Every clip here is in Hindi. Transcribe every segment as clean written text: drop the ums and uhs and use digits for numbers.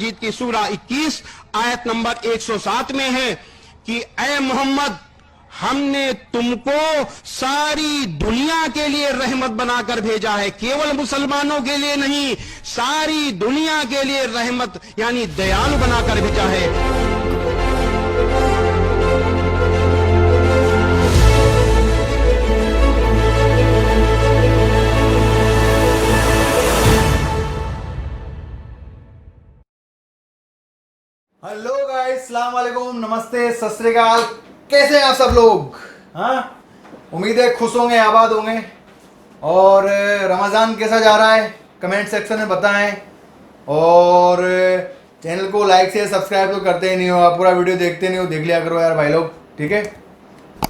मजीद की सूरा 21 आयत नंबर 107 में है कि ए मोहम्मद, हमने तुमको सारी दुनिया के लिए रहमत बनाकर भेजा है, केवल मुसलमानों के लिए नहीं, सारी दुनिया के लिए रहमत यानी दयालु बनाकर भेजा है। हेलो गाइस, अस्सलाम वालेकुम, नमस्ते, सत श्री अकाल। कैसे हैं आप सब लोग? हाँ, उम्मीद है खुश होंगे, आबाद होंगे। और रमज़ान कैसा जा रहा है कमेंट सेक्शन में बताएं। और चैनल को लाइक से सब्सक्राइब तो करते ही नहीं हो, आप पूरा वीडियो देखते नहीं हो, देख लिया करो यार भाई लोग, ठीक है।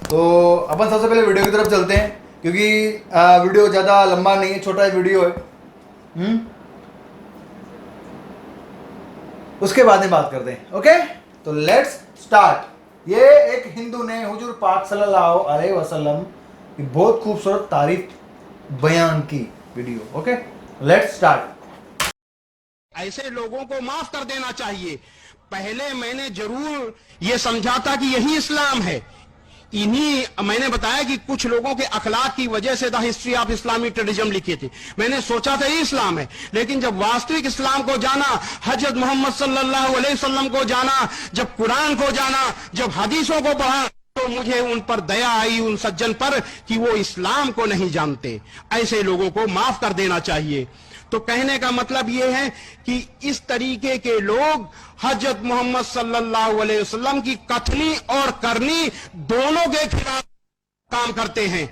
तो अपन सबसे पहले वीडियो की तरफ चलते हैं, क्योंकि वीडियो ज़्यादा लंबा नहीं है, छोटा वीडियो है। उसके बाद में बात करते हैं। ओके, तो लेट्स स्टार्ट। ये एक हिंदू ने हुजूर पाक सल्लल्लाहु अलैहि वसल्लम की बहुत खूबसूरत तारीफ बयान की वीडियो। Okay, let's start. ऐसे लोगों को माफ कर देना चाहिए। पहले मैंने जरूर ये समझा था कि यही इस्लाम है। इन्हीं मैंने बताया कि कुछ लोगों के अखलाक की वजह से the history of Islamic terrorism लिखी थी। मैंने सोचा था ये इस्लाम है, लेकिन जब वास्तविक इस्लाम को जाना, हजरत मोहम्मद सल्लल्लाहु अलैहि वसल्लम को जाना, जब कुरान को जाना, जब हदीसों को पढ़ा, तो मुझे उन पर दया आई, उन सज्जन पर, कि वो इस्लाम को नहीं जानते। ऐसे लोगों को माफ कर देना चाहिए। तो कहने का मतलब यह है कि इस तरीके के लोग हजरत मोहम्मद सल्लल्लाहु अलैहि वसल्लम की कथनी और करनी दोनों के खिलाफ काम करते हैं।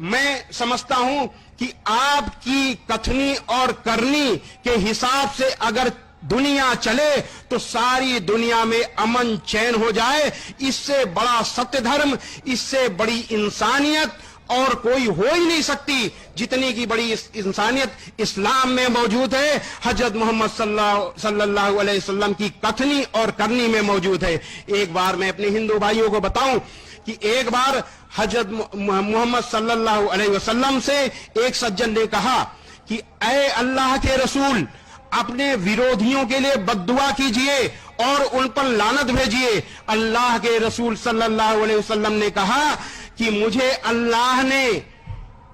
मैं समझता हूं कि आपकी कथनी और करनी के हिसाब से अगर दुनिया चले तो सारी दुनिया में अमन चैन हो जाए। इससे बड़ा सत्य धर्म, इससे बड़ी इंसानियत और कोई हो ही नहीं सकती, जितनी की बड़ी इंसानियत इस्लाम में मौजूद है, हजरत मोहम्मद सल्लल्लाहु अलैहि वसल्लम की कथनी और करनी में मौजूद है। एक बार मैं अपने हिंदू भाइयों को बताऊं कि एक बार हजरत मोहम्मद सल्लल्लाहु अलैहि वसल्लम से एक सज्जन ने कहा कि ऐ अल्लाह के रसूल, अपने विरोधियों के लिए बद्दुआ कीजिए और उन पर लानत भेजिए। अल्लाह के रसूल सल्लल्लाहु अलैहि वसल्लम ने कहा कि मुझे अल्लाह ने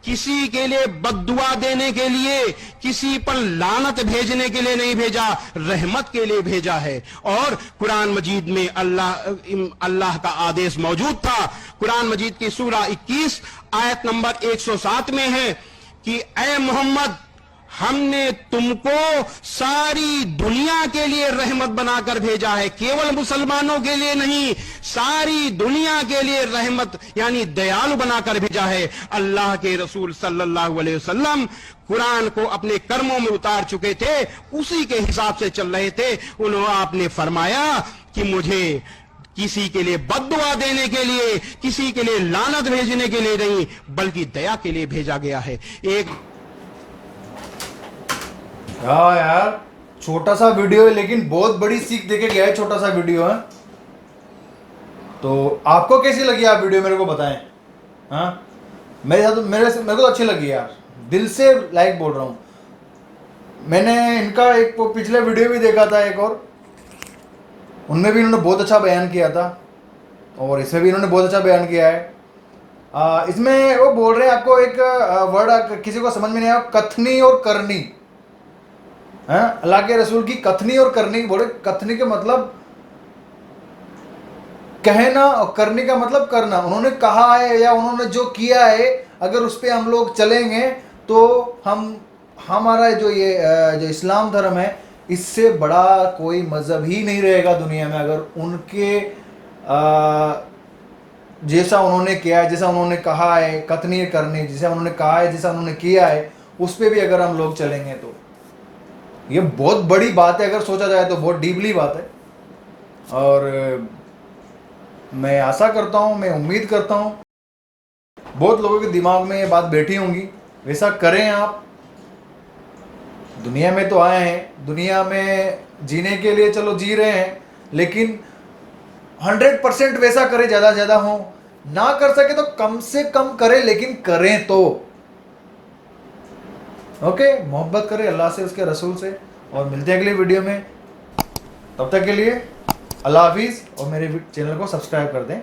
किसी के लिए बद्दुआ देने के लिए, किसी पर लानत भेजने के लिए नहीं भेजा, रहमत के लिए भेजा है। और कुरान मजीद में अल्लाह का आदेश मौजूद था। कुरान मजीद की सूरा 21 आयत नंबर 107 में है कि ए मोहम्मद, हमने तुमको सारी दुनिया के लिए रहमत बनाकर भेजा है, केवल मुसलमानों के लिए नहीं, सारी दुनिया के लिए रहमत यानी दयालु बनाकर भेजा है। अल्लाह के रसूल सल्लल्लाहु अलैहि वसल्लम कुरान को अपने कर्मों में उतार चुके थे, उसी के हिसाब से चल रहे थे। उन्होंने आपने फरमाया कि मुझे किसी के लिए बद्दुआ देने के लिए, किसी के लिए लानत भेजने के लिए नहीं, बल्कि दया के लिए भेजा गया है। एक यार छोटा सा वीडियो है, लेकिन बहुत बड़ी सीख देके गया है। छोटा सा वीडियो है, तो आपको कैसी लगी आप वीडियो मेरे को बताएं। हाँ, मेरे को तो अच्छी लगी यार, दिल से लाइक बोल रहा हूँ। मैंने इनका एक पिछले वीडियो भी देखा था एक और, उनमें भी इन्होंने बहुत अच्छा बयान किया था, और इसमें भी इन्होंने बहुत अच्छा बयान किया है। इसमें वो बोल रहे हैं, आपको एक वर्ड किसी को समझ में नहीं आया, कथनी और करनी। अल्लाह के रसूल की कथनी और करनी। बोले कथनी का मतलब कहना और करनी का मतलब करना। उन्होंने कहा है या उन्होंने जो किया है, अगर उस पर हम लोग चलेंगे तो हमारा जो जो इस्लाम धर्म है, इससे बड़ा कोई मजहब ही नहीं रहेगा दुनिया में। अगर उनके जैसा उन्होंने किया है, जैसा उन्होंने कहा है, कथनी करनी, जैसा उन्होंने कहा है, जैसा उन्होंने किया है, उस पर भी अगर हम लोग चलेंगे तो ये बहुत बड़ी बात है। अगर सोचा जाए तो बहुत डीपली बात है। और मैं आशा करता हूँ, मैं उम्मीद करता हूँ बहुत लोगों के दिमाग में ये बात बैठी होंगी। वैसा करें आप। दुनिया में तो आए हैं, दुनिया में जीने के लिए चलो जी रहे हैं, लेकिन 100% वैसा करें, ज़्यादा से ज़्यादा हो। ना कर सके तो कम से कम करें, लेकिन करें तो। ओके, मोहब्बत करें अल्लाह से, उसके रसूल से। और मिलते हैं अगले वीडियो में। तब तक के लिए अल्लाह हाफिज़ और मेरे चैनल को सब्सक्राइब कर दें।